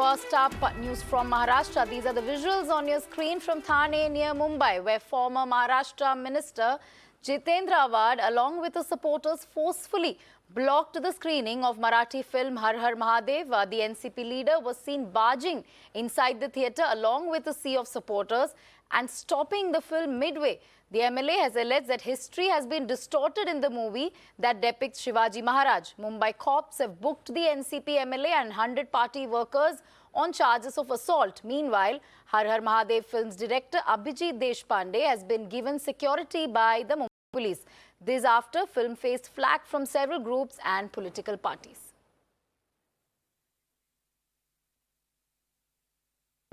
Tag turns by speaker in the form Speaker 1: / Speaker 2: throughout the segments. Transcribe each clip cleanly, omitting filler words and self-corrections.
Speaker 1: First up, news from Maharashtra. These are the visuals on your screen from Thane near Mumbai, where former Maharashtra Minister Jitendra Awhad, along with his supporters, forcefully blocked the screening of Marathi film Har Har Mahadev. The NCP leader was seen barging inside the theatre along with a sea of supporters and stopping the film midway. The MLA has alleged that history has been distorted in the movie that depicts Shivaji Maharaj. Mumbai cops have booked the NCP MLA and 100 party workers on charges of assault. Meanwhile, Har Har Mahadev film's director Abhijeet Deshpande has been given security by the Mumbai police. This after film faced flack from several groups and political parties.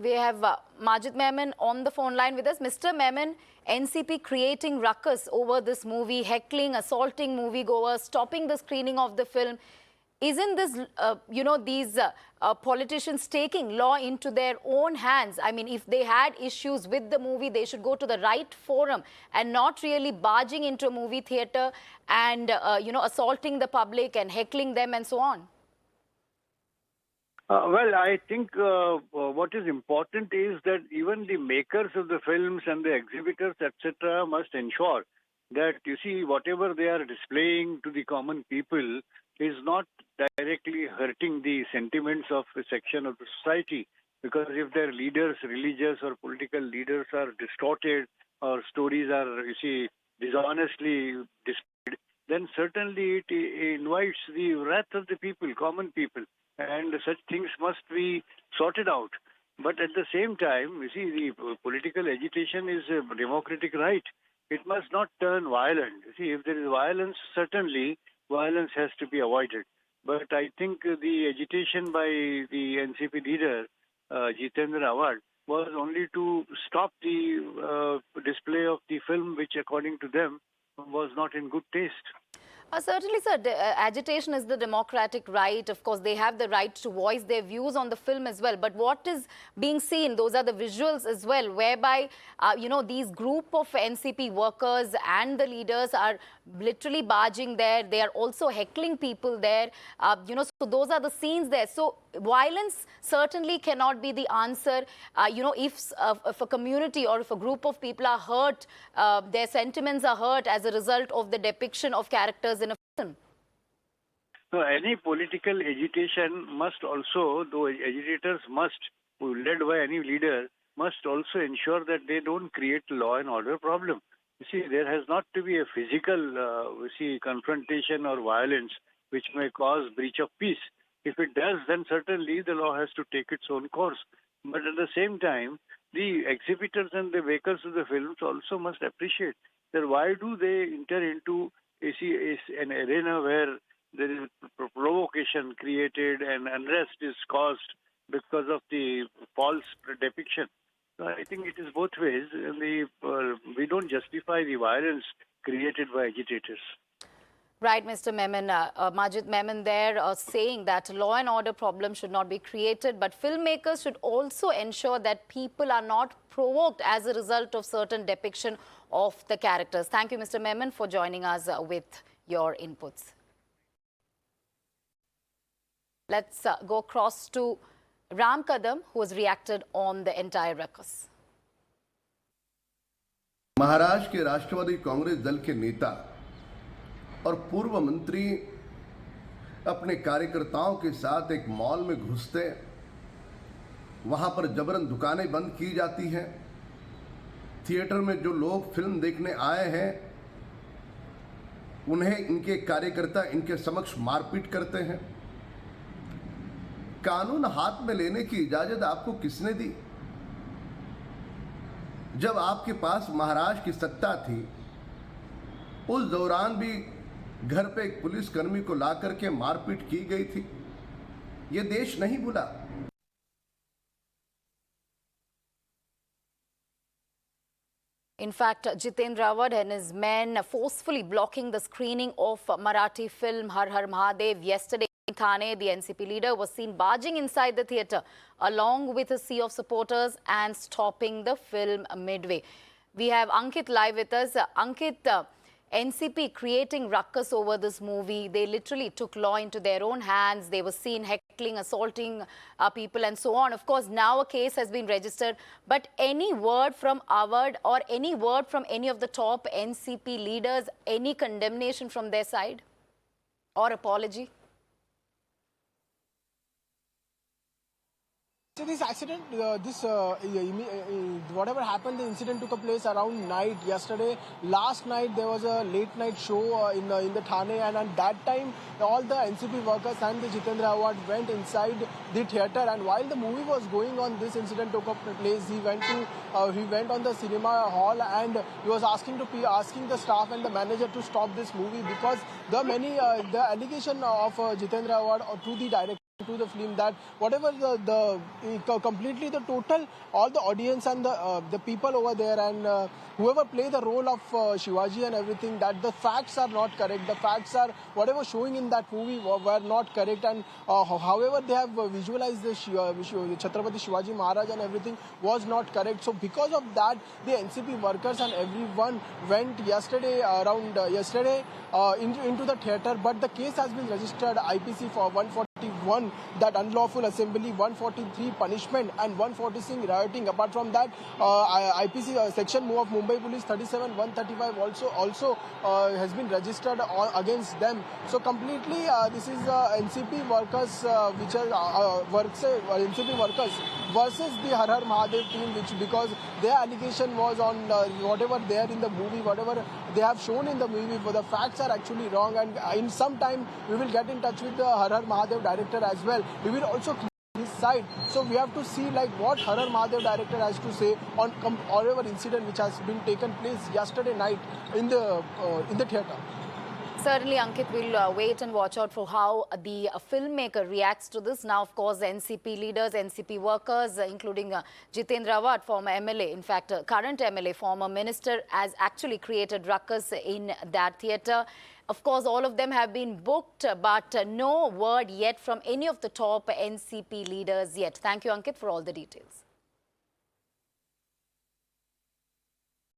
Speaker 1: We have Majid Memon on the phone line with us. Mr. Memon, NCP creating ruckus over this movie, heckling, assaulting moviegoers, stopping the screening of the film. Isn't this, these politicians taking law into their own hands? I mean, if they had issues with the movie, they should go to the right forum and not really barging into a movie theatre and, assaulting the public and heckling them and so on.
Speaker 2: Well, I think what is important is that even the makers of the films and the exhibitors, etc., must ensure that, you see, whatever they are displaying to the common people is not directly hurting the sentiments of a section of the society. Because if their leaders, religious or political leaders, are distorted or stories are, you see, dishonestly displayed, then certainly it invites the wrath of the people, common people. And such things must be sorted out. But at the same time, you see, the political agitation is a democratic right. It must not turn violent. You see, if there is violence, certainly violence has to be avoided. But I think the agitation by the NCP leader, Jitendra Awhad, was only to stop the display of the film, which according to them was not in good taste.
Speaker 1: Certainly, sir, agitation is the democratic right. Of course, they have the right to voice their views on the film as well. But what is being seen, those are the visuals as well, whereby, these group of NCP workers and the leaders are literally barging there. They are also heckling people there, so those are the scenes there. So violence certainly cannot be the answer. If a community or if a group of people are hurt, their sentiments are hurt as a result of the depiction of characters in a film.
Speaker 2: So any political agitation must also, though agitators must, led by any leader, must also ensure that they don't create law and order problem. You see, there has not to be a physical, confrontation or violence which may cause breach of peace. If it does, then certainly the law has to take its own course. But at the same time, the exhibitors and the makers of the films also must appreciate that why do they enter into an arena where there is provocation created and unrest is caused because of the false depiction. So I think it is both ways. We don't justify the violence created by agitators.
Speaker 1: Right, Mr. Memon, Majid Memon there saying that law and order problem should not be created, but filmmakers should also ensure that people are not provoked as a result of certain depiction of the characters. Thank you, Mr. Memon, for joining us with your inputs. Let's go across to Ram Kadam, who has reacted on the entire ruckus.
Speaker 3: Maharashtra के राष्ट्रवादी कांग्रेस दल के नेता और पूर्व मंत्री अपने कार्यकर्ताओं के साथ एक मॉल में घुसते, वहां पर जबरन दुकानें बंद की जाती हैं, थिएटर में जो लोग फिल्म देखने आए हैं उन्हें इनके कार्यकर्ता इनके समक्ष मारपीट करते हैं। कानून हाथ में लेने की इजाजत आपको किसने दी? जब आपके पास महाराष्ट्र की सत्ता थी, उस दौरान भी घर पे एक पुलिसकर्मी को ला करके मारपीट की गई थी। ये देश नहीं भूला।
Speaker 1: In fact, Jitendra Awhad and his men forcefully blocking the screening of Marathi film Har Har Mahadev yesterday in Thane. The NCP leader was seen barging inside the theatre along with a sea of supporters and stopping the film midway. We have Ankit live with us. Ankit, NCP creating ruckus over this movie. They literally took law into their own hands. They were seen heckling assaulting people and so on. Of course, now a case has been registered. But any word from Awhad or any word from any of the top NCP leaders, any condemnation from their side or apology?
Speaker 4: So this accident, whatever happened, the incident took place around night yesterday. Last night there was a late night show in the Thane, and at that time all the NCP workers and the Jitendra Awhad went inside the theatre. And while the movie was going on, this incident took place. He went on the cinema hall and he was asking the staff and the manager to stop this movie because the allegation of Jitendra Awhad to the director, to the film, that whatever completely the total, all the audience and the people over there and whoever play the role of Shivaji and everything, that the facts are not correct. The facts are whatever showing in that movie were not correct, and however they have visualized the Chhatrapati Shivaji Maharaj and everything was not correct. So because of that, the NCP workers and everyone went yesterday into the theatre, but the case has been registered IPC for 141, that unlawful assembly, 143 punishment and 146 rioting. Apart from that, IPC section of Mumbai Police 37 135 also has been registered against them. So completely this is NCP workers which are NCP workers versus the Har Har Mahadev team, which because their allegation was on whatever there in the movie, whatever they have shown in the movie, but the facts are actually wrong. And in some time we will get in touch with the Har Har Mahadev director as well. We will also clear his side. So we have to see like what Har Har Mahadev director has to say on whatever incident which has been taken place yesterday night in the theatre.
Speaker 1: Certainly, Ankit, we'll wait and watch out for how the filmmaker reacts to this. Now, of course, NCP leaders, NCP workers, including Jitendra Awhad, former MLA, in fact, current MLA, former minister, has actually created ruckus in that theatre. Of course, all of them have been booked, but no word yet from any of the top NCP leaders yet. Thank you, Ankit, for all the details.